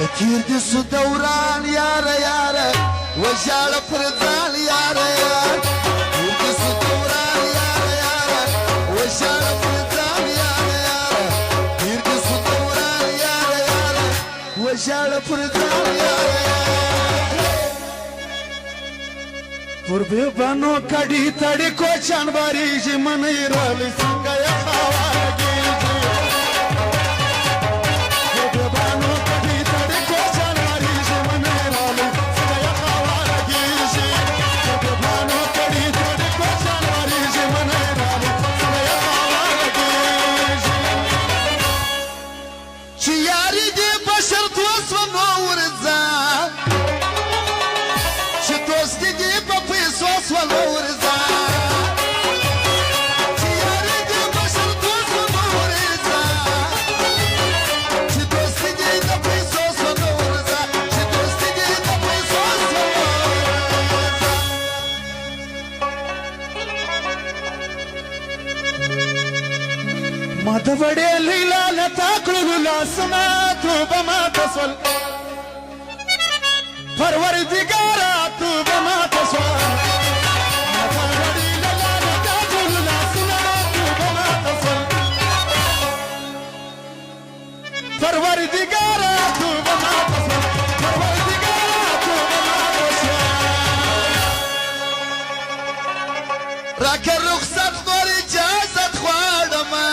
تیر سو دوران یاره یاره وجال پرزال یاره یاره تیر سو دوران یاره یاره وجال پرزال یاره یاره تیر سو دوران یاره یاره وجال پرزال یاره پر به بانو کډی تړي کو چنباري جمنې رالي څنګه یا خواږي مدوڑے لیلا لتاکلو لاسنا توبہ ما تسول پروردگارا توبہ ما تسول مدوڑے لیلا لتاکلو لاسنا توبہ ما تسول پروردگارا توبہ ما تسول پروردگارا توبہ ما تسول راکر رخصت غور اجازت خواردما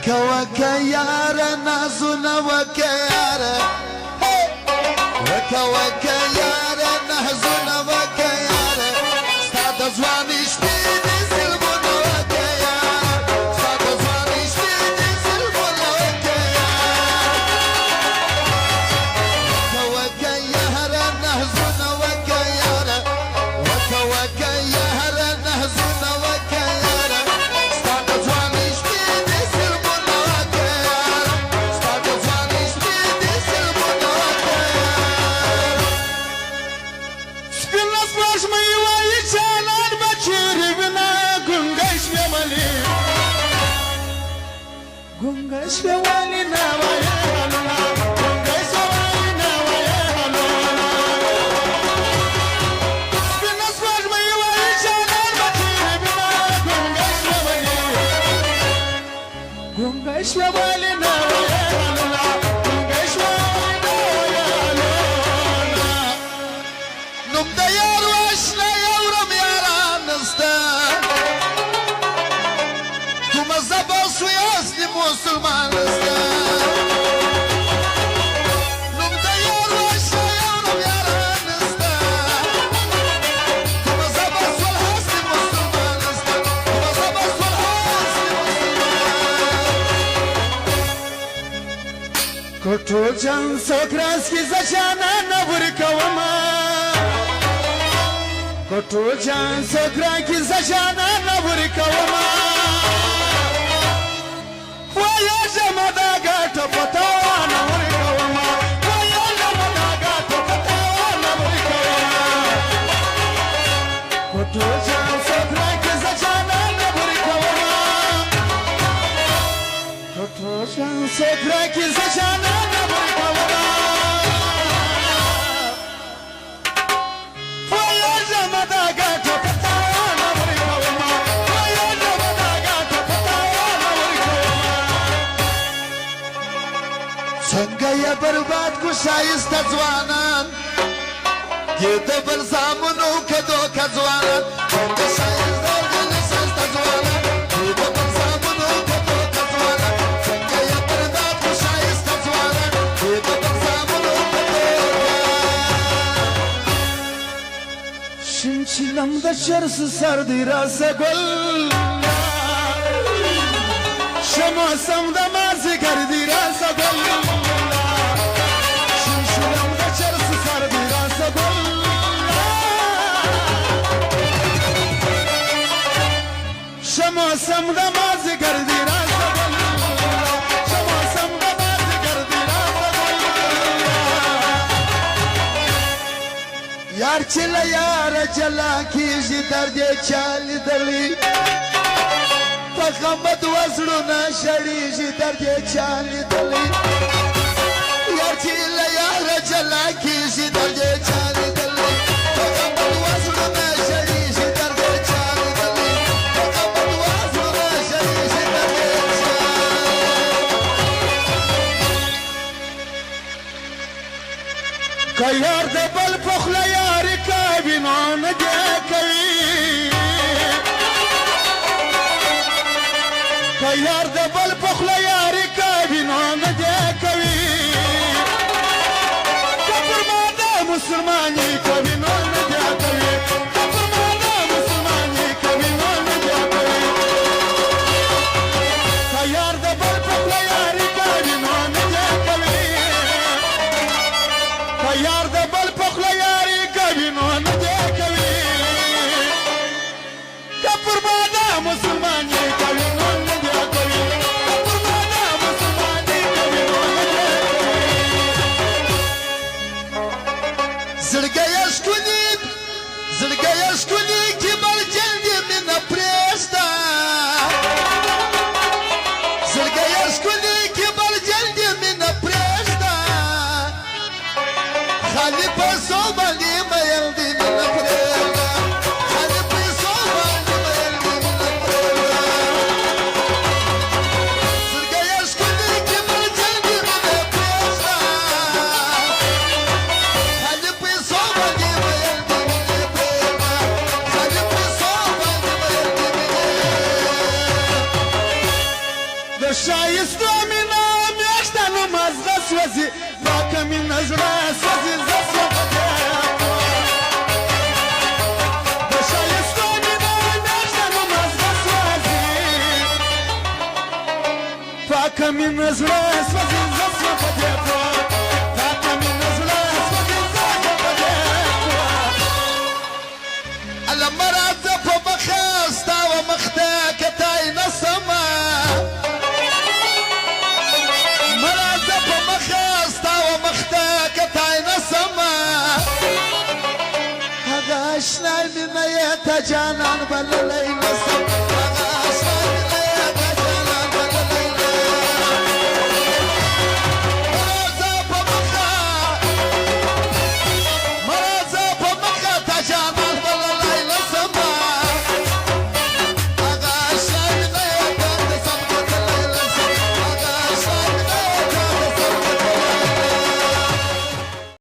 وكا يارا نازونا وكا يارا وكا يارا نازونا وكا يارا ستاد زواني شتيدي سلمونا وكا يارا ستاد زواني شتيدي سلمونا وكا يارا وكا يارا نازونا وكا يارا وكا يارا نازونا وكا يارا ستاد زواني شتيدي Gunga shwali na waya haluna Gunga shwali na waya haluna Spina swaj mai wai chanar bachire bina Gunga shwali na waya haluna Gunga shwali na waya haluna Num da yar washna yawram yaran nasta Tuma zabas وياسني مسلمان نم ديار واشا يونم ياران استا تما زبس والحاسني مسلمان استا تما زبس والحاسني مسلمان كتو جان سوكراس كي زشانا نبرك وما كتو جان سوكراس كي زشانا نبرك وما ويا جمداغا تفتانا وركوما ويا جمداغا تفتانا وركوما كتو جان سكراك زجانا وركوما كتو جان سكراك زجانا وركوما ويا جمداغا تفتانا وركوما ويا جمداغا تفتانا وركوما څنګه یې برباد کو شایسته ځوانان کې د بل زامنو کدو کځوانان څنګه شایسته ځوانان کې د بل زامنو کدو کځوانان څنګه یې برباد کو شایسته ځوانان کې د بل زامنو کدو شنشنم د چرس سر دی راسګل شموسم د مازیګر دی راسګل شنشنم د چرس سر دی راسګل شموسم د مازیګر دی راسګل شموسم د مازیګر دی راسګل یار چې له یاره جلا کېږي درد یې چا لیدلی په غمد وزړونه شړېږي درد یې چا لیدلی یار چې له یاره جلا کېږي درد یې چا لیدلی په غمد وزړونه شړېږي درد یې چا لیدلی په غمد وزړونه شړېږي درد یې چا که یار د بل په خوله یاري کوي نو نه دې کوي که یار د بل په خوله یاري کوي نو نه دې کوي که پر ما د مسلماني کوي نو نه دې کوي که پر ما د مسلماني کوي نو نه دې کوي که یار د بل په خوله یاري کوي نو نه دې کوي که یار د بل په خوله یاري کوي نو نه دې کوي که پر ما د مسلماني کوي نو نه دې کوي که پر ما د مسلماني کوي نو نه دې کوي زړګی یې ښکلي زړګی یې ښکلي چې مرجل دې مینه پرېږده زړګی یې ښکلي چې مرجل دې مینه پرېږده خالي پیسو باندې میل دې مینه پرېږده خالي پیسو باندې میل دې مینه پرېږده زړګی یې ښکلي چې مرجل دې مینه پرېږده خالي پیسو باندې میل دې مینه پرېږده خالي پیسو باندې میل دې مینه د ښایستو مینه میاشته نو مزغه سوځي پاکه مینه زړه سوځي زه سوه په دې خوا د ښایستو مینه میاشته نو مزغه سوځي پاکه مینه زړه سوځي زه سوه په دې خوا پاکه مینه زړه سوځي زه سوه په دې خوا الله مه راځه په مخه ستا و مخ ته کتای نه سمه مه راځه په مخه ستا و مخ ته کتای نه سمه هغه اشنا مینه یې ته جانان بللی نه سم هغه